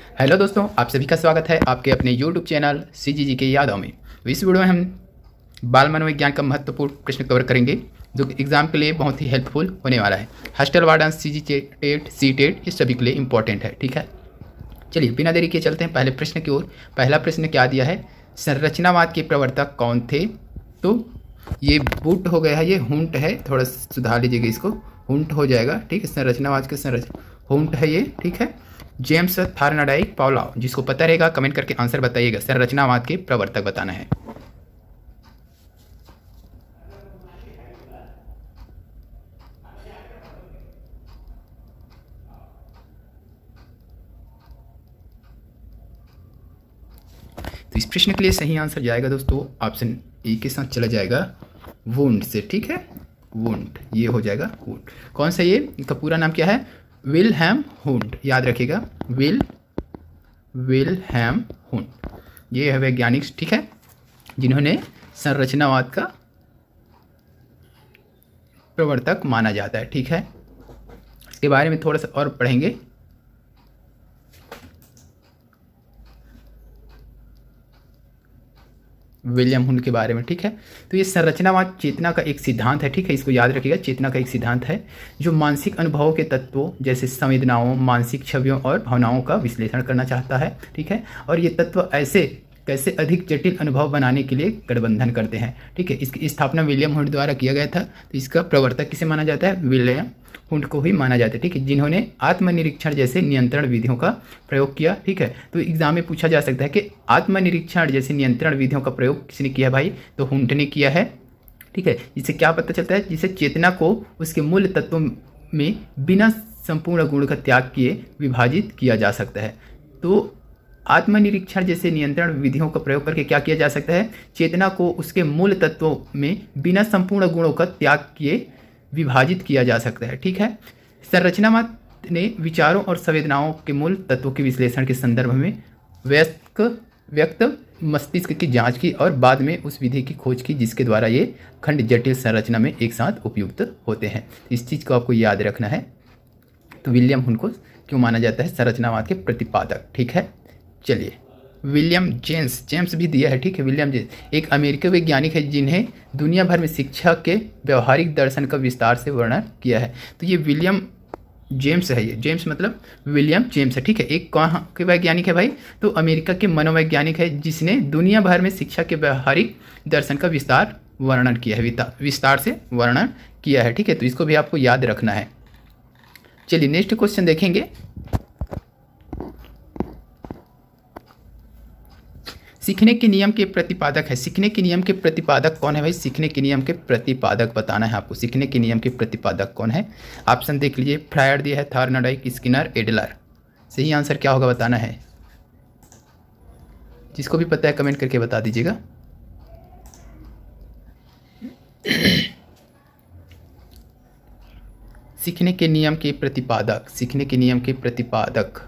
Hello दोस्तों, आप सभी का स्वागत है आपके अपने यूट्यूब चैनल CGG के यादों में। इस वीडियो में हम बाल मनोविज्ञान का महत्वपूर्ण प्रश्न कवर करेंगे जो एग्जाम के लिए बहुत ही हेल्पफुल होने वाला है। Hostel warden, CG TET, C TET, ये सभी के लिए इंपॉर्टेंट है। ठीक है, चलिए बिना देरी के चलते हैं पहले प्रश्न की ओर। पहला प्रश्न क्या दिया है, संरचनावाद के प्रवर्तक कौन थे? तो ये बूट हो गया है, ये हुंट है, थोड़ा सुधार लीजिएगा इसको, हुंट हो जाएगा। ठीक है, संरचनावाद के हुंट है ये। ठीक है, जेम्स थार्नडाइक पाउलाव, जिसको पता रहेगा कमेंट करके आंसर बताइएगा। संरचनावाद के प्रवर्तक बताना है। तो इस प्रश्न के लिए सही आंसर जाएगा दोस्तों ऑप्शन ए के साथ चला जाएगा, वुंड से। ठीक है, वुंड ये हो जाएगा वुंड। कौन सा ये, इनका पूरा नाम क्या है? विल्हेम हुंड, याद रखिएगा, विल्हेम हुंड। ये है वैज्ञानिक, ठीक है, जिन्होंने संरचनावाद का प्रवर्तक माना जाता है। ठीक है, इसके बारे में थोड़ा सा और पढ़ेंगे। विलियम हुंड के बारे में। ठीक है, तो ये संरचनावाद चेतना का एक सिद्धांत है। ठीक है, इसको याद रखिएगा, चेतना का एक सिद्धांत है जो मानसिक अनुभवों के तत्वों जैसे संवेदनाओं, मानसिक छवियों और भावनाओं का विश्लेषण करना चाहता है। ठीक है, और ये तत्व ऐसे कैसे अधिक जटिल अनुभव बनाने के लिए गठबंधन करते हैं। ठीक है, इसकी स्थापना विलियम हुंड द्वारा किया गया था। तो इसका प्रवर्तक किसे माना जाता है? विलियम हुंड को ही माना जाता है। ठीक है, जिन्होंने आत्मनिरीक्षण जैसे नियंत्रण विधियों का प्रयोग किया। ठीक है, तो एग्जाम में पूछा जा सकता है कि आत्मनिरीक्षण जैसे नियंत्रण विधियों का प्रयोग किसने किया भाई? तो हुंड ने किया है। ठीक है, जिससे क्या पता चलता है? जिससे चेतना को उसके मूल तत्वों में बिना संपूर्ण गुण का त्याग किए विभाजित किया जा सकता है। तो आत्मनिरीक्षण जैसे नियंत्रण विधियों का प्रयोग करके क्या किया जा सकता है? चेतना को उसके मूल तत्वों में बिना संपूर्ण गुणों का त्याग किए विभाजित किया जा सकता है। ठीक है, संरचनावाद ने विचारों और संवेदनाओं के मूल तत्वों के विश्लेषण के संदर्भ में व्यक्त मस्तिष्क की जांच की और बाद में उस विधि की खोज की जिसके द्वारा ये खंड जटिल संरचना में एक साथ उपयुक्त होते हैं। इस चीज़ को आपको याद रखना है। तो विलियम हुंड को क्यों माना जाता है संरचनावाद के प्रतिपादक? ठीक है, चलिए विलियम जेम्स भी दिया है। ठीक है, विलियम जेम्स एक अमेरिकी वैज्ञानिक है जिन्हें दुनिया भर में शिक्षा के व्यवहारिक दर्शन का विस्तार से वर्णन किया है। तो ये विलियम जेम्स है, ये जेम्स मतलब विलियम जेम्स है। ठीक है, एक कहाँ के वैज्ञानिक है भाई? तो अमेरिका के मनोवैज्ञानिक है जिसने दुनिया भर में शिक्षा के व्यवहारिक दर्शन का वर्णन किया है, विस्तार से वर्णन किया है। ठीक है, तो इसको भी आपको याद रखना है। चलिए नेक्स्ट क्वेश्चन देखेंगे। सीखने के नियम के प्रतिपादक है। सीखने के नियम के प्रतिपादक कौन है भाई? सीखने के नियम के प्रतिपादक बताना है आपको। सीखने के नियम के प्रतिपादक कौन है? ऑप्शन देख लीजिए, फ्रायड दिया है, थार्नडाइक, स्किनर, एडलर। सही आंसर क्या होगा बताना है। जिसको भी पता है कमेंट करके बता दीजिएगा। सीखने के नियम के प्रतिपादक, सीखने के नियम के प्रतिपादक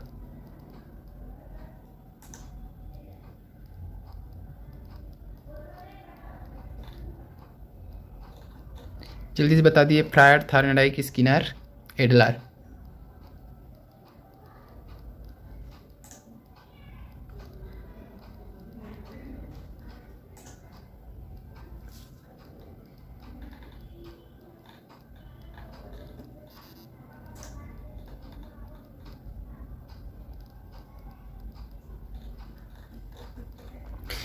जल्दी से बता दिए। Freud, Thorndike, Skinner, Adler.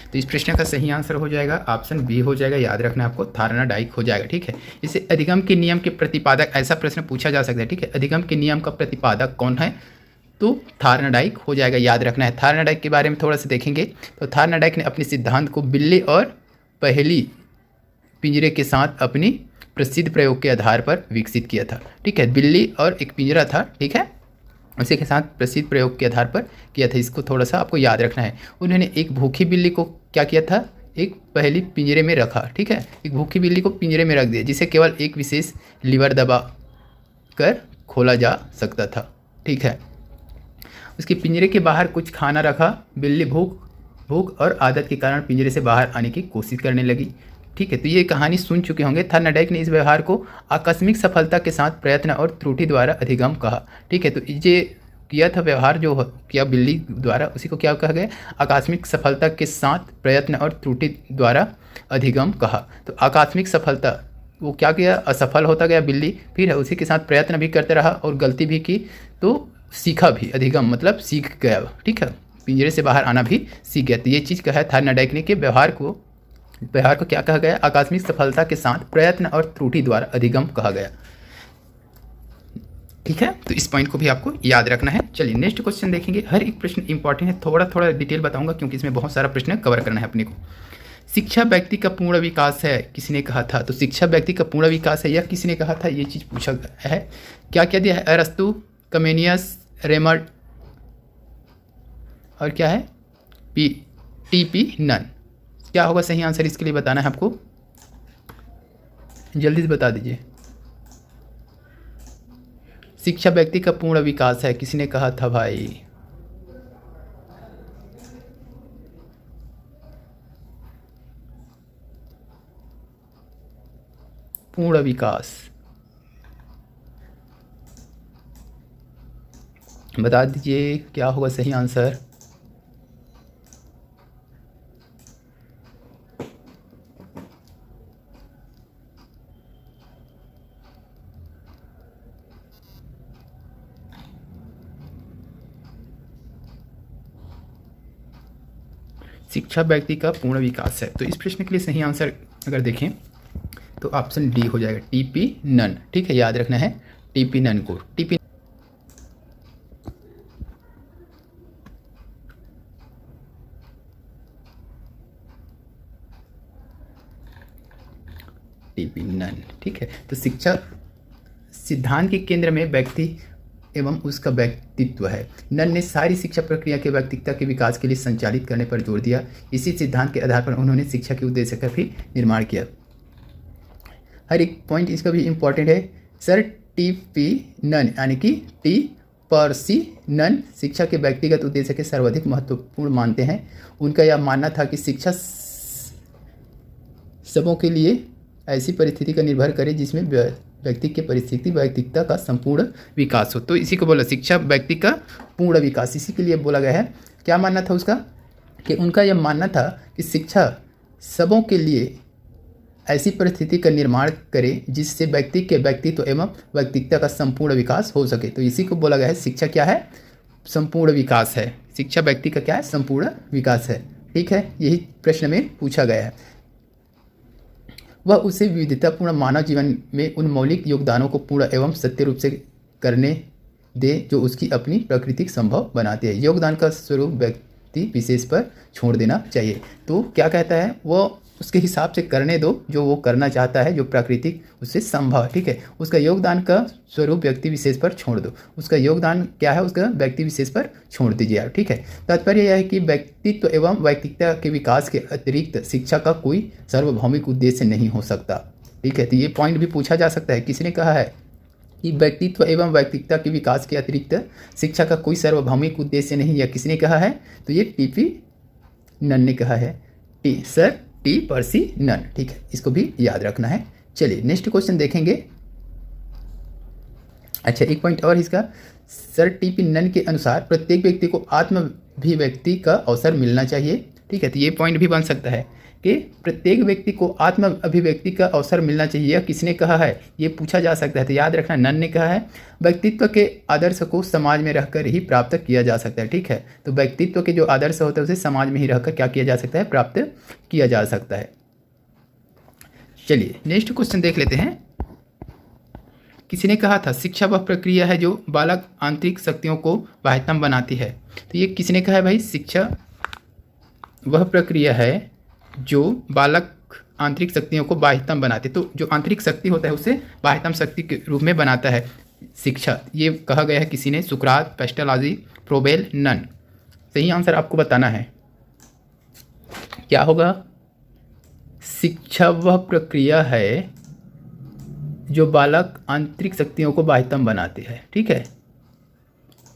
तो इस प्रश्न का सही आंसर हो जाएगा ऑप्शन बी हो जाएगा। याद रखना आपको, थार्नडाइक हो जाएगा। ठीक है, इसे अधिगम के नियम के प्रतिपादक, ऐसा प्रश्न पूछा जा सकता है। ठीक है, अधिगम के नियम का प्रतिपादक कौन है? तो थार्नडाइक हो जाएगा। याद रखना है। थार्नडाइक के बारे में थोड़ा सा देखेंगे। तो थार्नडाइक ने अपने सिद्धांत को बिल्ली और पहेली पिंजरे के साथ अपनी प्रसिद्ध प्रयोग के आधार पर विकसित किया था। ठीक है, बिल्ली और एक पिंजरा था। ठीक है, उसी के साथ प्रसिद्ध प्रयोग के आधार पर किया था। इसको थोड़ा सा आपको याद रखना है। उन्होंने एक भूखी बिल्ली को क्या किया था? एक पहेली पिंजरे में रखा। ठीक है, एक भूखी बिल्ली को पिंजरे में रख दिया जिसे केवल एक विशेष लीवर दबा कर खोला जा सकता था। ठीक है, उसके पिंजरे के बाहर कुछ खाना रखा। बिल्ली भूख और आदत के कारण पिंजरे से बाहर आने की कोशिश करने लगी। ठीक है, तो ये कहानी सुन चुके होंगे। थार्नडाइक ने इस व्यवहार को आकस्मिक सफलता के साथ प्रयत्न और त्रुटि द्वारा अधिगम कहा। ठीक है, तो ये किया था व्यवहार जो किया बिल्ली द्वारा, उसी को क्या कहा गया? आकस्मिक सफलता के साथ प्रयत्न और त्रुटि द्वारा अधिगम कहा। तो आकस्मिक सफलता, वो क्या किया? असफल होता गया बिल्ली, फिर उसी के साथ प्रयत्न भी करते रहा और गलती भी की, तो सीखा भी। अधिगम मतलब सीख गया, ठीक है, पिंजरे से बाहर आना भी सीख गया। तो ये चीज़ कहा है थार्नाडाइक ने कि व्यवहार को क्या कहा गया? आकस्मिक सफलता के साथ प्रयत्न और त्रुटि द्वारा अधिगम कहा गया, ठीक है। तो इस पॉइंट को भी आपको याद रखना है। चलिए नेक्स्ट क्वेश्चन देखेंगे। हर एक प्रश्न इंपॉर्टेंट है, थोड़ा थोड़ा डिटेल बताऊंगा क्योंकि इसमें बहुत सारा प्रश्न कवर करना है अपने को। शिक्षा व्यक्ति का पूर्ण विकास है, किसने कहा था? तो शिक्षा व्यक्ति का पूर्ण विकास है, यह किसने कहा था? ये चीज़ पूछा गया है। क्या क्या दिया है? अरस्तु, कमेनियस, रेमंड और क्या है? TP Nunn. क्या होगा सही आंसर? इसके लिए बताना है आपको, जल्दी से बता दीजिए। शिक्षा व्यक्ति का पूर्ण विकास है, किसने कहा था भाई? पूर्ण विकास बता दीजिए, क्या होगा सही आंसर? शिक्षा व्यक्ति का पूर्ण विकास है। तो इस प्रश्न के लिए सही आंसर अगर देखें तो ऑप्शन डी हो जाएगा, टीपी नन, ठीक है, याद रखना है टीपी नन को। टीपी नन, ठीक है। तो शिक्षा सिद्धांत के केंद्र में व्यक्ति एवं उसका व्यक्तित्व है। नन ने सारी शिक्षा प्रक्रिया के व्यक्तित्व के विकास के लिए संचालित करने पर जोर दिया। इसी सिद्धांत के आधार पर उन्होंने शिक्षा के उद्देश्य का भी निर्माण किया। हर एक पॉइंट इसका भी इम्पोर्टेंट है सर। टीपी नन यानी कि टी पर्सी नन शिक्षा के व्यक्तिगत उद्देश्य के सर्वाधिक महत्वपूर्ण मानते हैं। उनका यह मानना था कि शिक्षा सबों के लिए ऐसी परिस्थिति का निर्भर करे जिसमें व्यक्ति के परिस्थिति व्यक्तित्व का संपूर्ण विकास हो। तो इसी को बोला शिक्षा व्यक्ति का पूर्ण विकास, इसी के लिए बोला गया है। क्या मानना था उसका? कि उनका यह मानना था कि शिक्षा सबों के लिए ऐसी परिस्थिति का निर्माण करे जिससे व्यक्ति के व्यक्तित्व एवं व्यक्तित्व का संपूर्ण विकास हो सके। तो इसी को बोला गया है शिक्षा क्या है? संपूर्ण विकास है। शिक्षा व्यक्ति का क्या है? संपूर्ण विकास है, ठीक है। यही प्रश्न में पूछा गया है। वह उसे विविधतापूर्ण मानव जीवन में उन मौलिक योगदानों को पूर्ण एवं सत्य रूप से करने दे जो उसकी अपनी प्रकृति संभव बनाते हैं। योगदान का स्वरूप व्यक्ति विशेष पर छोड़ देना चाहिए। तो क्या कहता है? वो उसके हिसाब से करने दो जो वो करना चाहता है, जो प्राकृतिक उससे संभव है, ठीक है। उसका योगदान का स्वरूप व्यक्ति विशेष पर छोड़ दो। उसका योगदान क्या है? उसका व्यक्ति विशेष पर छोड़ दीजिए आप, ठीक है। तात्पर्य यह है कि व्यक्तित्व एवं व्यक्तित्व के विकास के अतिरिक्त शिक्षा का कोई सार्वभौमिक उद्देश्य नहीं हो सकता, ठीक है। तो ये पॉइंट भी पूछा जा सकता है, किसने कहा है कि व्यक्तित्व एवं व्यक्तित्व के विकास के अतिरिक्त शिक्षा का कोई सार्वभौमिक उद्देश्य नहीं, या किसने कहा है? तो ये टीपी नन ने कहा है, टी पर्सी नन, ठीक है, इसको भी याद रखना है। चलिए नेक्स्ट क्वेश्चन देखेंगे। अच्छा, एक पॉइंट और इसका, सर टीपी नन के अनुसार प्रत्येक व्यक्ति को आत्माभिव्यक्ति का अवसर मिलना चाहिए, ठीक है। तो ये पॉइंट भी बन सकता है कि प्रत्येक व्यक्ति को आत्म अभिव्यक्ति का अवसर मिलना चाहिए, यह किसने कहा है? ये पूछा जा सकता है। तो याद रखना, नन ने कहा है। व्यक्तित्व के आदर्श को समाज में रहकर ही प्राप्त किया जा सकता है, ठीक है। तो व्यक्तित्व के जो आदर्श होते हैं उसे समाज में ही रहकर क्या किया जा सकता है? प्राप्त किया जा सकता है। चलिए नेक्स्ट क्वेश्चन देख लेते हैं। किसी कहा था शिक्षा वह प्रक्रिया है जो बालक आंतरिक शक्तियों को बाह्यतम बनाती है। तो ये किसने कहा है भाई? शिक्षा वह प्रक्रिया है जो बालक आंतरिक शक्तियों को बाह्यतम बनाते, तो जो आंतरिक शक्ति होता है उसे बाह्यतम शक्ति के रूप में बनाता है शिक्षा। ये कहा गया है किसी ने? सुकरात, पेस्टलाजी, फ्रोबेल, नन। सही आंसर आपको बताना है, क्या होगा? शिक्षा वह प्रक्रिया है जो बालक आंतरिक शक्तियों को बाह्यतम बनाते हैं, ठीक है।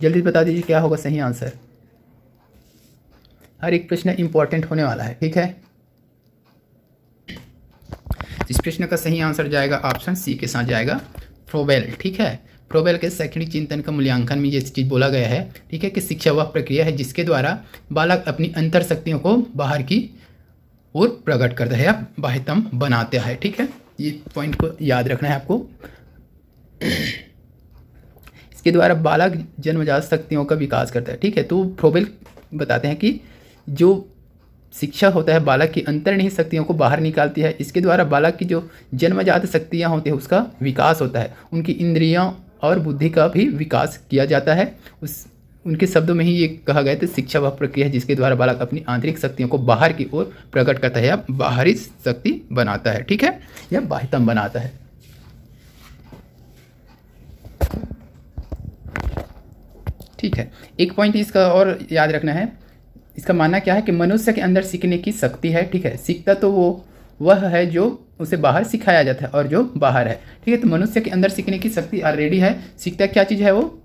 जल्दी बता दीजिए क्या होगा सही आंसर। हर एक प्रश्न इंपॉर्टेंट होने वाला है, ठीक है। इस प्रश्न का सही आंसर जाएगा ऑप्शन सी के साथ जाएगा, फ्रोबेल, ठीक है। फ्रोबेल के शैक्षणिक चिंतन का मूल्यांकन में ये चीज़ बोला गया है, ठीक है, कि शिक्षा वह प्रक्रिया है जिसके द्वारा बालक अपनी अंतर शक्तियों को बाहर की ओर प्रकट करता है या बाह्यतम बनाता है, ठीक है। ये पॉइंट को याद रखना है आपको। इसके द्वारा बालक जन्मजात शक्तियों का विकास करता है, ठीक है। तो फ्रोबेल बताते हैं कि जो शिक्षा होता है बालक की अंतर्निहित शक्तियों को बाहर निकालती है। इसके द्वारा बालक की जो जन्मजात शक्तियाँ होती हैं उसका विकास होता है, उनकी इंद्रियों और बुद्धि का भी विकास किया जाता है। उनके शब्दों में ही ये कहा गया था, शिक्षा वह प्रक्रिया है जिसके द्वारा बालक अपनी आंतरिक शक्तियों को बाहर की ओर प्रकट करता है या बाहरी शक्ति बनाता है, ठीक है, या बाह्यतम बनाता है। ठीक है, एक पॉइंट इसका और याद रखना है। इसका मानना क्या है कि मनुष्य के अंदर सीखने की शक्ति है, ठीक है। सीखता तो वह है जो उसे बाहर सिखाया जाता है और जो बाहर है, ठीक है। तो मनुष्य के अंदर सीखने की शक्ति ऑलरेडी है। सीखता क्या चीज़ है? वो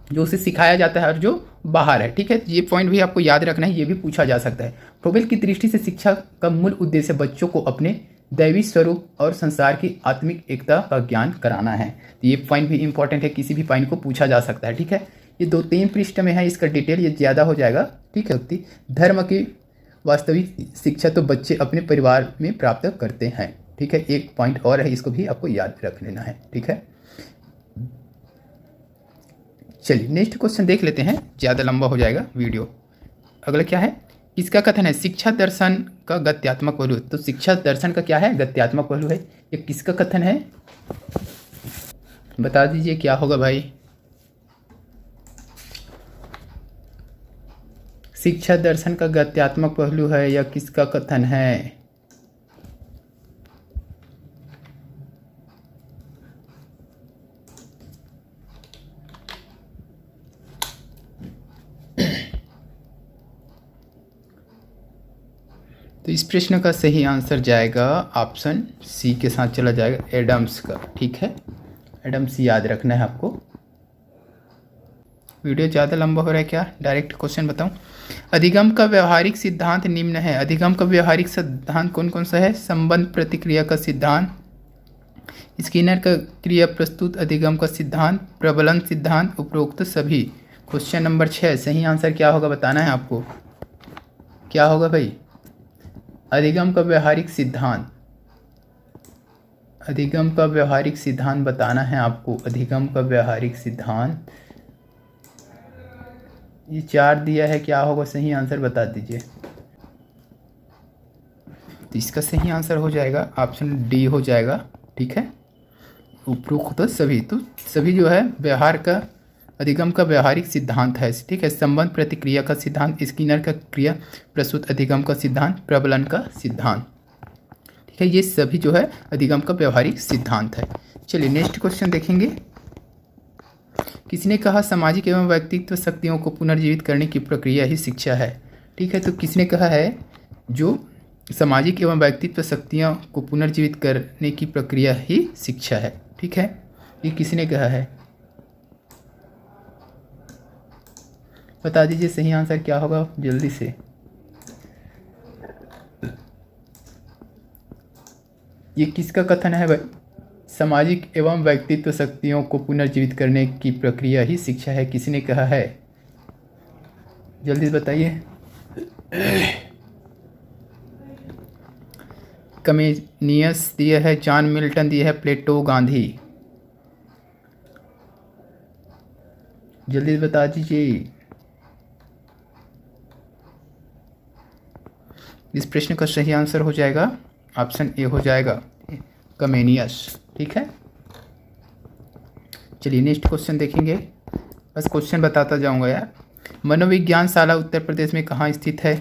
जो उसे सिखाया जाता है और जो बाहर है, ठीक है। ये पॉइंट भी आपको याद रखना है, ये भी पूछा जा सकता है। फ्रोबेल की दृष्टि से शिक्षा का मूल उद्देश्य बच्चों को अपने दैवी स्वरूप और संसार की आत्मिक एकता का ज्ञान कराना है। तो ये पॉइंट भी इंपॉर्टेंट है, किसी भी पॉइंट को पूछा जा सकता है, ठीक है। ये 2-3 पृष्ठ में है, इसका डिटेल ये ज़्यादा हो जाएगा, ठीक है। धर्म की वास्तविक शिक्षा तो बच्चे अपने परिवार में प्राप्त करते हैं, ठीक है। एक पॉइंट और है, इसको भी आपको याद रख लेना है, ठीक है। चलिए नेक्स्ट क्वेश्चन देख लेते हैं, ज़्यादा लंबा हो जाएगा वीडियो। अगला क्या है? किसका कथन है शिक्षा दर्शन का गत्यात्मक पहलू? तो शिक्षा दर्शन का क्या है? गत्यात्मक पहलू है। ये किसका कथन है? बता दीजिए क्या होगा भाई? शिक्षा दर्शन का गत्यात्मक पहलू है या किसका कथन है? तो इस प्रश्न का सही आंसर जाएगा ऑप्शन सी के साथ चला जाएगा, एडम्स का, ठीक है। एडम्स याद रखना है आपको। वीडियो ज़्यादा लंबा हो रहा है क्या? डायरेक्ट क्वेश्चन बताऊं। अधिगम का व्यवहारिक सिद्धांत निम्न है। अधिगम का व्यवहारिक सिद्धांत कौन कौन सा है? संबंध प्रतिक्रिया का सिद्धांत, स्किनर का क्रिया प्रस्तुत अधिगम का सिद्धांत, प्रबलन सिद्धांत, उपरोक्त सभी। क्वेश्चन नंबर 6 सही आंसर क्या होगा बताना है आपको। क्या होगा भाई? अधिगम का व्यवहारिक सिद्धांत, अधिगम का व्यवहारिक सिद्धांत बताना है आपको। अधिगम का व्यवहारिक सिद्धांत ये 4 दिया है, क्या होगा सही आंसर बता दीजिए। तो इसका सही आंसर हो जाएगा ऑप्शन डी हो जाएगा, ठीक है। उपरोक्त तो सभी जो है व्यवहार का अधिगम का व्यवहारिक सिद्धांत है, ठीक है। संबंध प्रतिक्रिया का सिद्धांत, स्किनर का क्रिया प्रस्तुत अधिगम का सिद्धांत, प्रबलन का सिद्धांत, ठीक है। ये सभी जो है अधिगम का व्यवहारिक सिद्धांत है। चलिए नेक्स्ट क्वेश्चन देखेंगे। किसने कहा सामाजिक एवं व्यक्तित्व शक्तियों को पुनर्जीवित करने की प्रक्रिया ही शिक्षा है? ठीक है, तो किसने कहा है जो सामाजिक एवं व्यक्तित्व शक्तियों को पुनर्जीवित करने की प्रक्रिया ही शिक्षा है, ठीक है। ये किसने कहा है? बता दीजिए सही आंसर क्या होगा जल्दी से। ये किसका कथन है भाई? सामाजिक एवं व्यक्तित्व शक्तियों को पुनर्जीवित करने की प्रक्रिया ही शिक्षा है, किसने कहा है? जल्दी बताइए। कमेनियस दिया है, जॉन मिल्टन दिया है, प्लेटो, गांधी। जल्दी बता दीजिए। इस प्रश्न का सही आंसर हो जाएगा ऑप्शन ए हो जाएगा, कमेनियस, ठीक है। चलिए नेक्स्ट क्वेश्चन देखेंगे, बस क्वेश्चन बताता जाऊंगा यार। मनोविज्ञान शाला उत्तर प्रदेश में कहाँ स्थित है?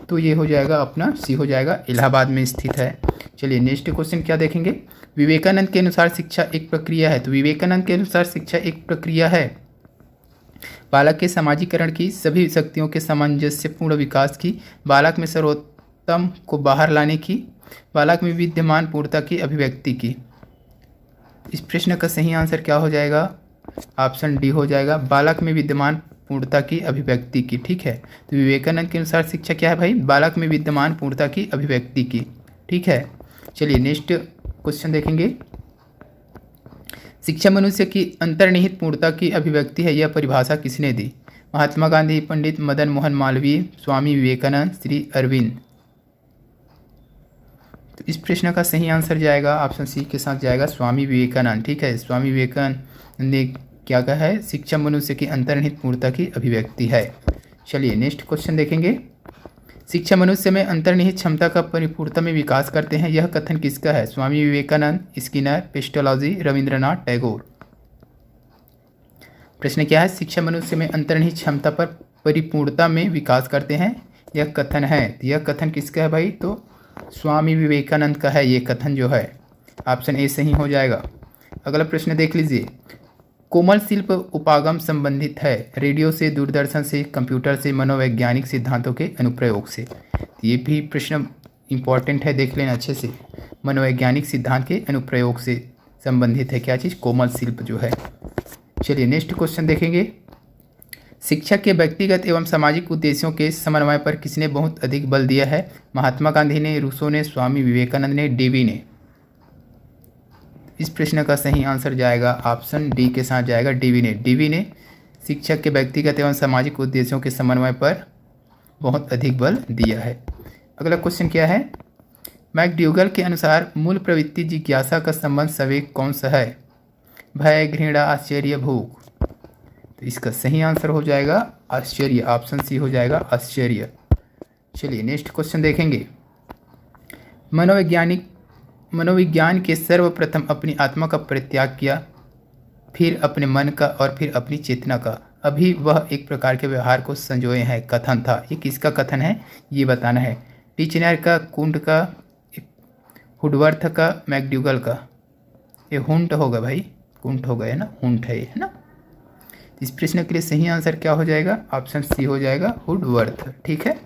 तो ये हो जाएगा अपना सी हो जाएगा, इलाहाबाद में स्थित है। चलिए नेक्स्ट क्वेश्चन क्या देखेंगे। विवेकानंद के अनुसार शिक्षा एक प्रक्रिया है। तो विवेकानंद के अनुसार शिक्षा एक प्रक्रिया है बालक के समाजीकरण की, सभी शक्तियों के सामंजस्यपूर्ण विकास की, बालक में सर्वोत्तम को बाहर लाने की, बालक में विद्यमान पूर्णता की अभिव्यक्ति की। इस प्रश्न का सही आंसर क्या हो जाएगा? ऑप्शन डी हो जाएगा, बालक में विद्यमान पूर्णता की अभिव्यक्ति की, ठीक है। तो विवेकानंद के अनुसार शिक्षा क्या है भाई? बालक में विद्यमान पूर्णता की अभिव्यक्ति की, ठीक है। चलिए नेक्स्ट क्वेश्चन देखेंगे। शिक्षा मनुष्य की अंतर्निहित पूर्णता की अभिव्यक्ति है, यह परिभाषा किसने दी? महात्मा गांधी, पंडित मदन मोहन मालवीय, स्वामी विवेकानंद, श्री अरविंद। तो इस प्रश्न का सही आंसर जाएगा ऑप्शन सी के साथ जाएगा स्वामी विवेकानंद। ठीक है, स्वामी विवेकानंद ने क्या कहा है? शिक्षा मनुष्य की अंतर्निहित पूर्णता की अभिव्यक्ति है। चलिए नेक्स्ट क्वेश्चन देखेंगे। शिक्षा मनुष्य में अंतर्निहित क्षमता का परिपूर्णता में विकास करते हैं, यह कथन किसका है? Swami Vivekananda, Skinner, pestology, Rabindranath Tagore. प्रश्न क्या है? शिक्षा मनुष्य में अंतर्निहित क्षमता पर परिपूर्णता में विकास करते हैं, यह कथन है। यह कथन किसका है भाई? तो स्वामी विवेकानंद का है ये कथन जो है। ऑप्शन ए सही हो जाएगा। अगला प्रश्न देख लीजिए। कोमल शिल्प उपागम संबंधित है रेडियो से, दूरदर्शन से, कंप्यूटर से, मनोवैज्ञानिक सिद्धांतों के अनुप्रयोग से। ये भी प्रश्न इंपॉर्टेंट है, देख लेना अच्छे से। मनोवैज्ञानिक सिद्धांत के अनुप्रयोग से संबंधित है क्या चीज़? कोमल शिल्प जो है। चलिए नेक्स्ट क्वेश्चन देखेंगे। शिक्षा के व्यक्तिगत एवं सामाजिक उद्देश्यों के समन्वय पर किसने बहुत अधिक बल दिया है? महात्मा गांधी ने, रूसो ने, स्वामी विवेकानंद ने, डेवी ने। इस प्रश्न का सही आंसर जाएगा ऑप्शन डी के साथ जाएगा डेवी ने। डेवी ने शिक्षा के व्यक्तिगत एवं सामाजिक उद्देश्यों के समन्वय पर बहुत अधिक बल दिया है। अगला क्वेश्चन क्या है? मैकडूगल के अनुसार मूल प्रवृत्ति जिज्ञासा का संबंध संवेग कौन सा है? भय, घृणा, आश्चर्य, भूख। तो इसका सही आंसर हो जाएगा आश्चर्य। ऑप्शन सी हो जाएगा आश्चर्य। चलिए नेक्स्ट क्वेश्चन देखेंगे। मनोविज्ञान के सर्वप्रथम अपनी आत्मा का परित्याग किया, फिर अपने मन का और फिर अपनी चेतना का, अभी वह एक प्रकार के व्यवहार को संजोए हैं, कथन था। ये किसका कथन है ये बताना है। टीचनर का, कुंट का, हुडवर्थ का, मैकडूगल का। ये हुंट होगा भाई, कुंट हो गया ना, हुंट है ना। इस प्रश्न के लिए सही आंसर क्या हो जाएगा? ऑप्शन सी हो जाएगा हुडवर्थ। ठीक है,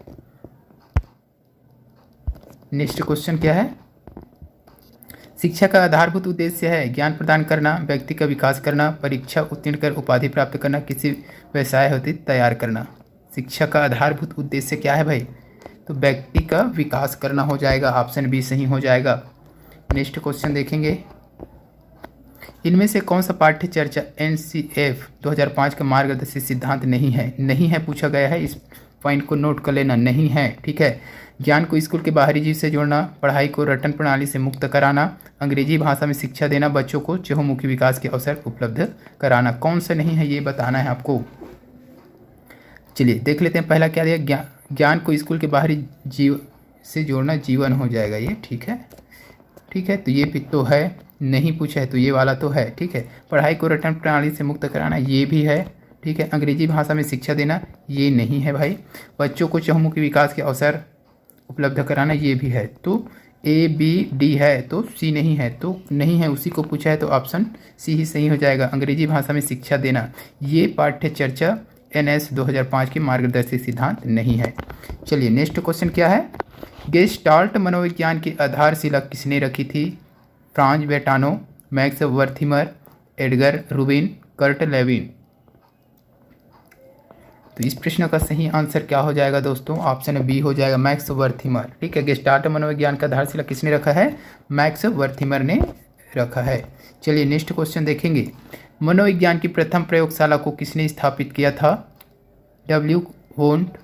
नेक्स्ट क्वेश्चन क्या है? शिक्षा का आधारभूत उद्देश्य है ज्ञान प्रदान करना, व्यक्ति का विकास करना, परीक्षा उत्तीर्ण कर उपाधि प्राप्त करना, किसी व्यवसाय हेतु तैयार करना। शिक्षा का आधारभूत उद्देश्य क्या है भाई? तो व्यक्ति का विकास करना हो जाएगा। ऑप्शन बी सही हो जाएगा। नेक्स्ट क्वेश्चन देखेंगे। इनमें से कौन सा पाठ्य चर्चा NCF 2005 का मार्गदर्शी सिद्धांत नहीं है? नहीं है पूछा गया है, इस पॉइंट को नोट कर लेना, नहीं है। ठीक है, ज्ञान को स्कूल के बाहरी जीव से जोड़ना, पढ़ाई को रटन प्रणाली से मुक्त कराना, अंग्रेजी भाषा में शिक्षा देना, बच्चों को चहुमुखी विकास के अवसर उपलब्ध कराना। कौन सा नहीं है ये बताना है आपको। चलिए देख लेते हैं। पहला क्या दिया? ज्ञान को स्कूल के बाहरी जीव से जोड़ना जीवन हो जाएगा ये। ठीक है, ठीक है, तो ये भी तो है, नहीं पूछा है तो ये वाला तो है। ठीक है, पढ़ाई को रटन प्रणाली से मुक्त कराना ये भी है। ठीक है, अंग्रेजी भाषा में शिक्षा देना ये नहीं है भाई। बच्चों को चहुमुखी विकास के अवसर उपलब्ध कराना ये भी है। तो A, B, D है तो C नहीं है, तो नहीं है उसी को पूछा है तो ऑप्शन सी ही सही हो जाएगा। अंग्रेजी भाषा में शिक्षा देना ये पाठ्य चर्चा NS 2005 के मार्गदर्शी सिद्धांत नहीं है। चलिए नेक्स्ट क्वेश्चन क्या है? गेस्टाल्ट मनोविज्ञान की आधारशिला किसने रखी थी? Franz Brentano, Max Wertheimer, Edgar Rubin, Kurt Lewin. तो इस प्रश्न का सही आंसर क्या हो जाएगा दोस्तों? ऑप्शन बी हो जाएगा मैक्स वर्थिमर। ठीक है, गेस्टाल्ट मनोविज्ञान का आधारशिला किसने रखा है? मैक्स वर्थिमर ने रखा है। चलिए नेक्स्ट क्वेश्चन देखेंगे। मनोविज्ञान की प्रथम प्रयोगशाला को किसने स्थापित किया था? W. Wundt,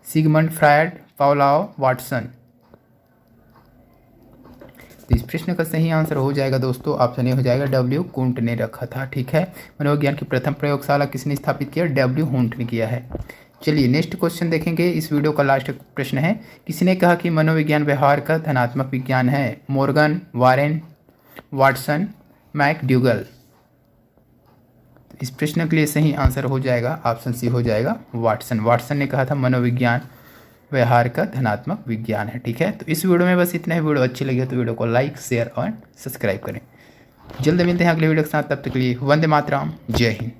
Sigmund Freud, Pavlov Watson. तो इस प्रश्न का सही आंसर हो जाएगा दोस्तों ऑप्शन ए हो जाएगा W. कुंट ने रखा था। ठीक है, मनोविज्ञान की प्रथम प्रयोगशाला किसने स्थापित किया? W. वोंट ने किया है। चलिए नेक्स्ट क्वेश्चन देखेंगे। इस वीडियो का लास्ट प्रश्न है, किसने कहा कि मनोविज्ञान व्यवहार का धनात्मक विज्ञान है? Morgan, Warren, Watson, McDougall. इस प्रश्न के लिए सही आंसर हो जाएगा ऑप्शन सी हो जाएगा वाटसन। वाटसन ने कहा था मनोविज्ञान व्यवहार का धनात्मक विज्ञान है। ठीक है, तो इस वीडियो में बस इतना ही। वीडियो अच्छी लगी तो वीडियो को लाइक, शेयर और सब्सक्राइब करें। जल्द मिलते हैं अगले वीडियो के साथ, तब तक के लिए वंदे मातरम, जय हिंद।